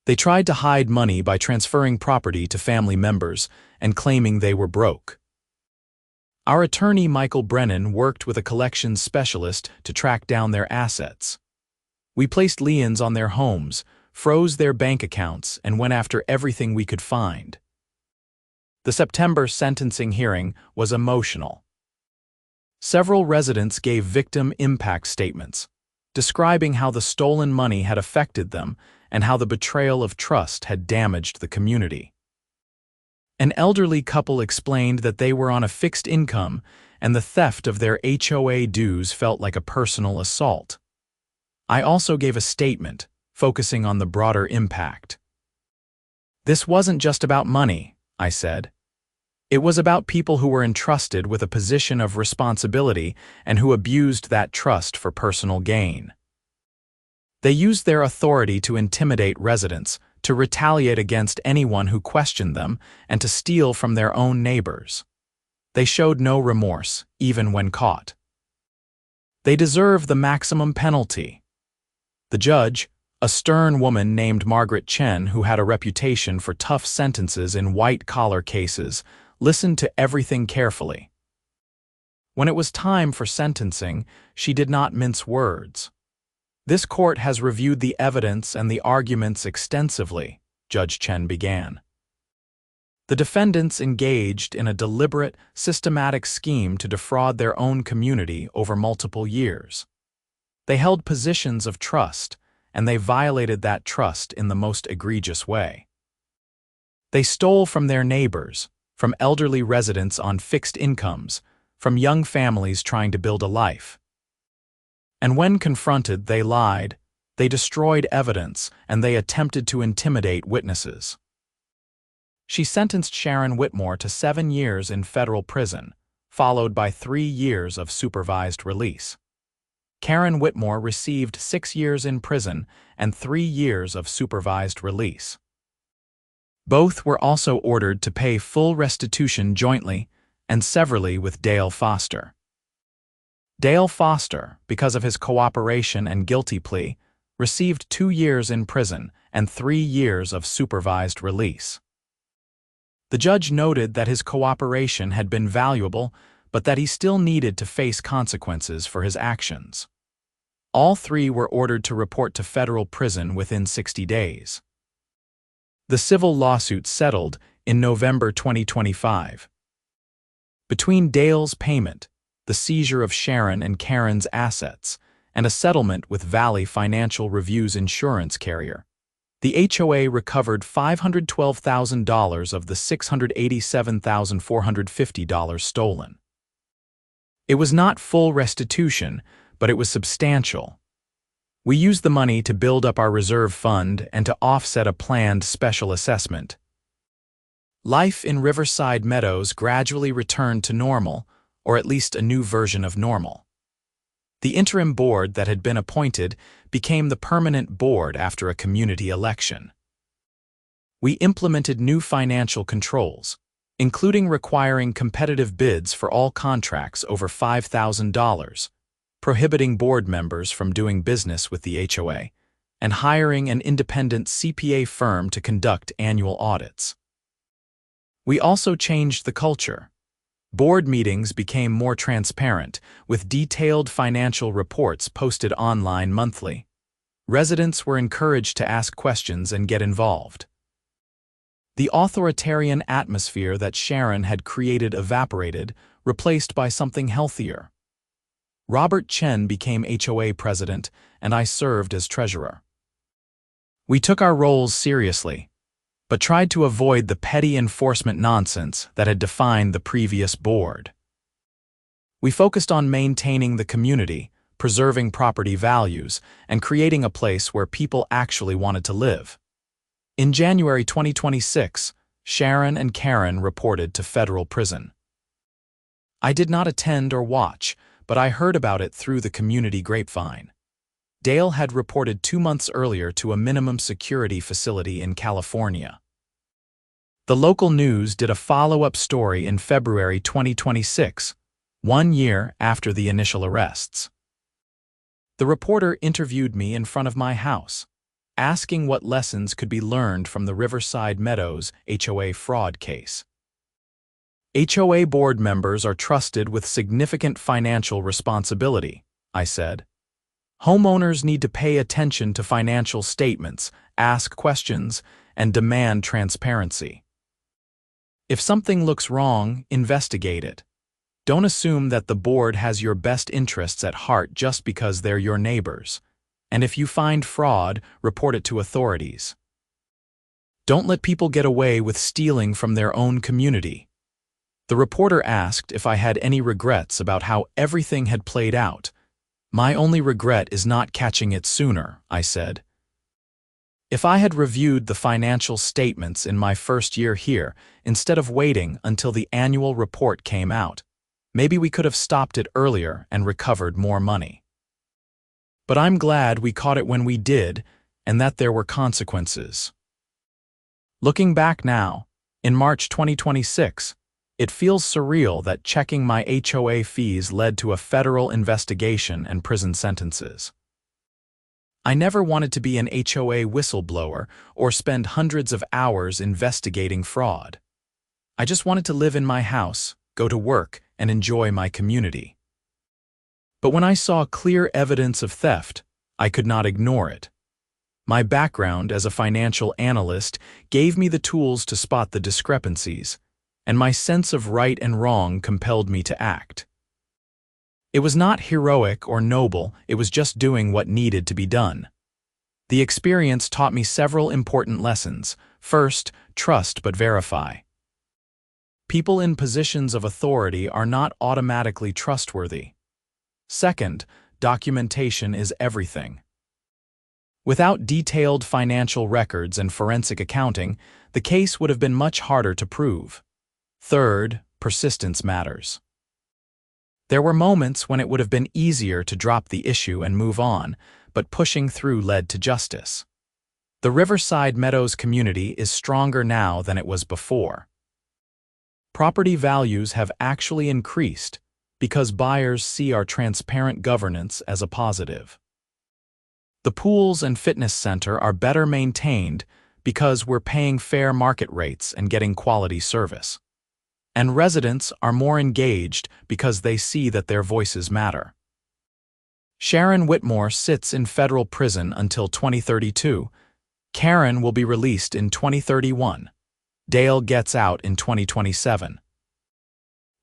They tried to hide money by transferring property to family members and claiming they were broke. Our attorney Michael Brennan worked with a collections specialist to track down their assets. We placed liens on their homes, froze their bank accounts, and went after everything we could find. The September sentencing hearing was emotional. Several residents gave victim impact statements, describing how the stolen money had affected them and how the betrayal of trust had damaged the community. An elderly couple explained that they were on a fixed income and the theft of their HOA dues felt like a personal assault. I also gave a statement, focusing on the broader impact. This wasn't just about money, I said. It was about people who were entrusted with a position of responsibility and who abused that trust for personal gain. They used their authority to intimidate residents, to retaliate against anyone who questioned them, and to steal from their own neighbors. They showed no remorse, even when caught. They deserve the maximum penalty. The judge, a stern woman named Margaret Chen who had a reputation for tough sentences in white-collar cases, listened to everything carefully. When it was time for sentencing, she did not mince words. This court has reviewed the evidence and the arguments extensively, Judge Chen began. The defendants engaged in a deliberate, systematic scheme to defraud their own community over multiple years. They held positions of trust, and they violated that trust in the most egregious way. They stole from their neighbors, from elderly residents on fixed incomes, from young families trying to build a life. And when confronted, they lied, they destroyed evidence, and they attempted to intimidate witnesses. She sentenced Sharon Whitmore to 7 years in federal prison, followed by 3 years of supervised release. Karen Whitmore received 6 years in prison and 3 years of supervised release. Both were also ordered to pay full restitution jointly and severally with Dale Foster. Dale Foster, because of his cooperation and guilty plea, received 2 years in prison and 3 years of supervised release. The judge noted that his cooperation had been valuable, but that he still needed to face consequences for his actions. All 3 were ordered to report to federal prison within 60 days. The civil lawsuit settled in November 2025. Between Dale's payment, the seizure of Sharon and Karen's assets, and a settlement with Valley Financial Review's insurance carrier, the HOA recovered $512,000 of the $687,450 stolen. It was not full restitution, but it was substantial. We used the money to build up our reserve fund and to offset a planned special assessment. Life in Riverside Meadows gradually returned to normal, or at least a new version of normal. The interim board that had been appointed became the permanent board after a community election. We implemented new financial controls, including requiring competitive bids for all contracts over $5,000, prohibiting board members from doing business with the HOA, and hiring an independent CPA firm to conduct annual audits. We also changed the culture. Board meetings became more transparent, with detailed financial reports posted online monthly. Residents were encouraged to ask questions and get involved. The authoritarian atmosphere that Sharon had created evaporated, replaced by something healthier. Robert Chen became HOA president, and I served as treasurer. We took our roles seriously, but tried to avoid the petty enforcement nonsense that had defined the previous board. We focused on maintaining the community, preserving property values, and creating a place where people actually wanted to live. In January 2026, Sharon and Karen reported to federal prison. I did not attend or watch, but I heard about it through the community grapevine. Dale had reported 2 months earlier to a minimum security facility in California. The local news did a follow-up story in February 2026, 1 year after the initial arrests. The reporter interviewed me in front of my house, asking what lessons could be learned from the Riverside Meadows HOA fraud case. HOA board members are trusted with significant financial responsibility, I said. Homeowners need to pay attention to financial statements, ask questions, and demand transparency. If something looks wrong, investigate it. Don't assume that the board has your best interests at heart just because they're your neighbors. And if you find fraud, report it to authorities. Don't let people get away with stealing from their own community. The reporter asked if I had any regrets about how everything had played out. My only regret is not catching it sooner, I said. If I had reviewed the financial statements in my first year here, instead of waiting until the annual report came out, maybe we could have stopped it earlier and recovered more money. But I'm glad we caught it when we did, and that there were consequences. Looking back now, in March 2026, it feels surreal that checking my HOA fees led to a federal investigation and prison sentences. I never wanted to be an HOA whistleblower or spend hundreds of hours investigating fraud. I just wanted to live in my house, go to work, and enjoy my community. But when I saw clear evidence of theft, I could not ignore it. My background as a financial analyst gave me the tools to spot the discrepancies, and my sense of right and wrong compelled me to act. It was not heroic or noble, it was just doing what needed to be done. The experience taught me several important lessons. First, trust but verify. People in positions of authority are not automatically trustworthy. Second, documentation is everything. Without detailed financial records and forensic accounting, the case would have been much harder to prove. Third, persistence matters. There were moments when it would have been easier to drop the issue and move on, but pushing through led to justice. The Riverside Meadows community is stronger now than it was before. Property values have actually increased because buyers see our transparent governance as a positive. The pools and fitness center are better maintained because we're paying fair market rates and getting quality service. And residents are more engaged because they see that their voices matter. Sharon Whitmore sits in federal prison until 2032. Karen will be released in 2031. Dale gets out in 2027.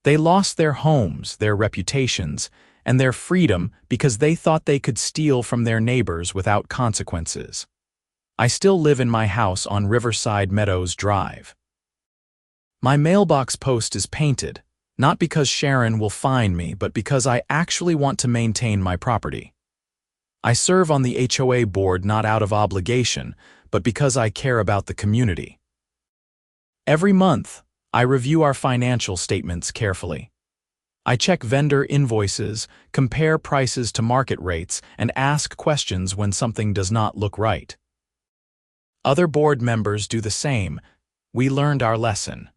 They lost their homes, their reputations, and their freedom because they thought they could steal from their neighbors without consequences. I still live in my house on Riverside Meadows Drive. My mailbox post is painted, not because Sharon will find me, but because I actually want to maintain my property. I serve on the HOA board not out of obligation, but because I care about the community. Every month, I review our financial statements carefully. I check vendor invoices, compare prices to market rates, and ask questions when something does not look right. Other board members do the same. We learned our lesson.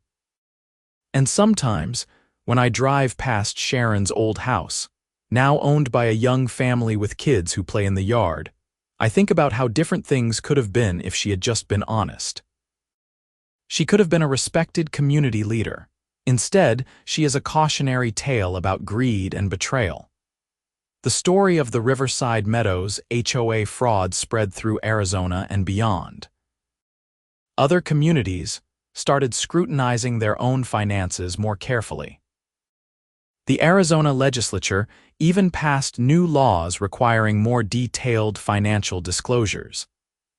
And sometimes, when I drive past Sharon's old house, now owned by a young family with kids who play in the yard, I think about how different things could have been if she had just been honest. She could have been a respected community leader. Instead, she is a cautionary tale about greed and betrayal. The story of the Riverside Meadows HOA fraud spread through Arizona and beyond. Other communities started scrutinizing their own finances more carefully. The Arizona legislature even passed new laws requiring more detailed financial disclosures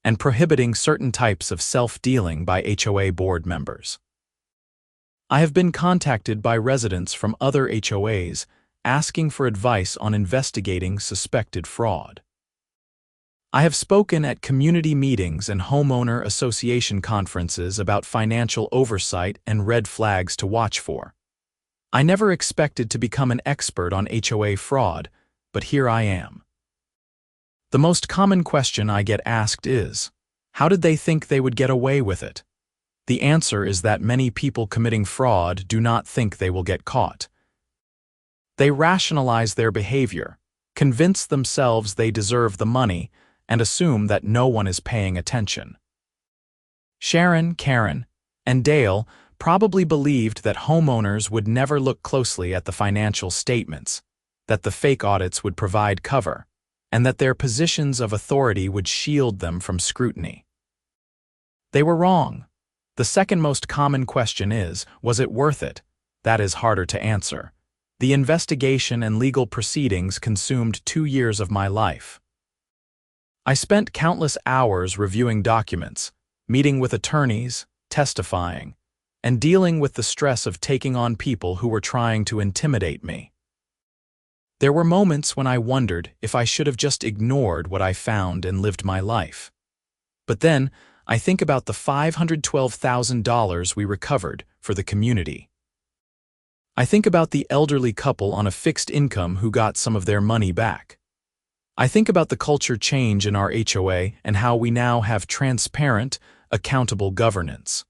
and prohibiting certain types of self-dealing by HOA board members. I have been contacted by residents from other HOAs asking for advice on investigating suspected fraud. I have spoken at community meetings and homeowner association conferences about financial oversight and red flags to watch for. I never expected to become an expert on HOA fraud, but here I am. The most common question I get asked is, how did they think they would get away with it? The answer is that many people committing fraud do not think they will get caught. They rationalize their behavior, convince themselves they deserve the money, and assume that no one is paying attention. Sharon, Karen, and Dale probably believed that homeowners would never look closely at the financial statements, that the fake audits would provide cover, and that their positions of authority would shield them from scrutiny. They were wrong. The second most common question is, was it worth it? That is harder to answer. The investigation and legal proceedings consumed 2 years of my life. I spent countless hours reviewing documents, meeting with attorneys, testifying, and dealing with the stress of taking on people who were trying to intimidate me. There were moments when I wondered if I should have just ignored what I found and lived my life. But then, I think about the $512,000 we recovered for the community. I think about the elderly couple on a fixed income who got some of their money back. I think about the culture change in our HOA and how we now have transparent, accountable governance.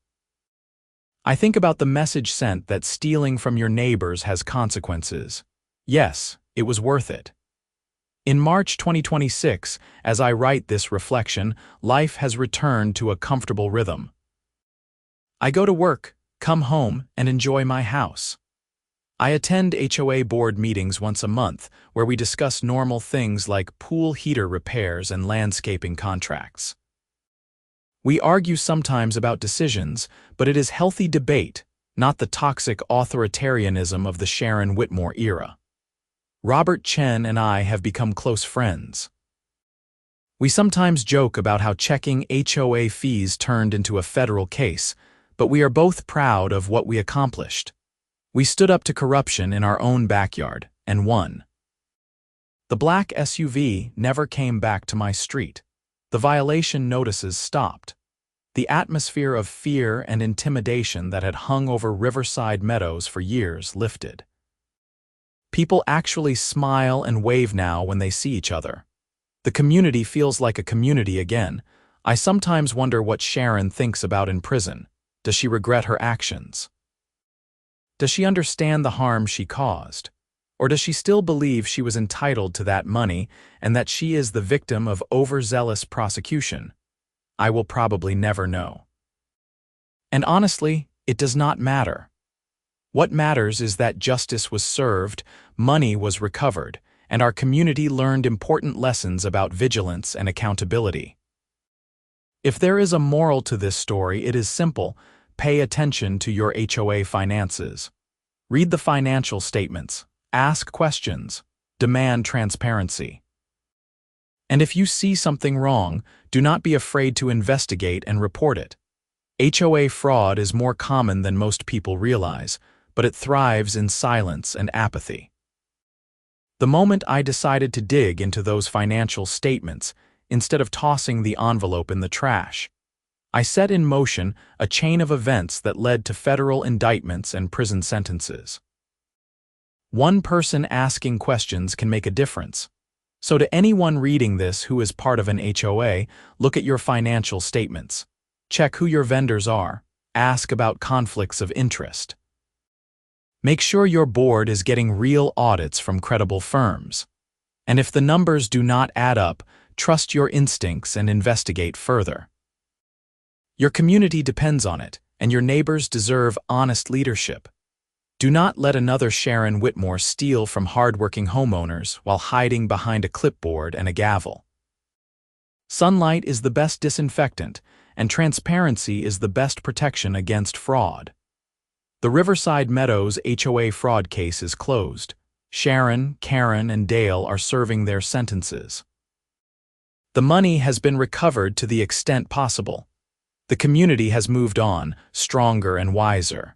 I think about the message sent that stealing from your neighbors has consequences. Yes, it was worth it. In March 2026, as I write this reflection, life has returned to a comfortable rhythm. I go to work, come home, and enjoy my house. I attend HOA board meetings once a month where we discuss normal things like pool heater repairs and landscaping contracts. We argue sometimes about decisions, but it is healthy debate, not the toxic authoritarianism of the Sharon Whitmore era. Robert Chen and I have become close friends. We sometimes joke about how checking HOA fees turned into a federal case, but we are both proud of what we accomplished. We stood up to corruption in our own backyard and won. The black SUV never came back to my street. The violation notices stopped. The atmosphere of fear and intimidation that had hung over Riverside Meadows for years lifted. People actually smile and wave now when they see each other. The community feels like a community again. I sometimes wonder what Sharon thinks about in prison. Does she regret her actions? Does she understand the harm she caused? Or does she still believe she was entitled to that money and that she is the victim of overzealous prosecution? I will probably never know. And honestly, it does not matter. What matters is that justice was served, money was recovered, and our community learned important lessons about vigilance and accountability. If there is a moral to this story, it is simple: pay attention to your HOA finances. Read the financial statements, ask questions, demand transparency. And if you see something wrong, do not be afraid to investigate and report it. HOA fraud is more common than most people realize, but it thrives in silence and apathy. The moment I decided to dig into those financial statements, instead of tossing the envelope in the trash, I set in motion a chain of events that led to federal indictments and prison sentences. One person asking questions can make a difference. So to anyone reading this who is part of an HOA, look at your financial statements. Check who your vendors are. Ask about conflicts of interest. Make sure your board is getting real audits from credible firms. And if the numbers do not add up, trust your instincts and investigate further. Your community depends on it, and your neighbors deserve honest leadership. Do not let another Sharon Whitmore steal from hardworking homeowners while hiding behind a clipboard and a gavel. Sunlight is the best disinfectant, and transparency is the best protection against fraud. The Riverside Meadows HOA fraud case is closed. Sharon, Karen, and Dale are serving their sentences. The money has been recovered to the extent possible. The community has moved on, stronger and wiser.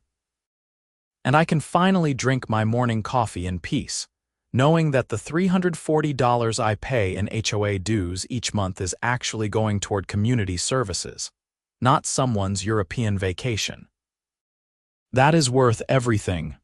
And I can finally drink my morning coffee in peace. knowing that the $340 I pay in HOA dues each month is actually going toward community services, not someone's European vacation. That is worth everything,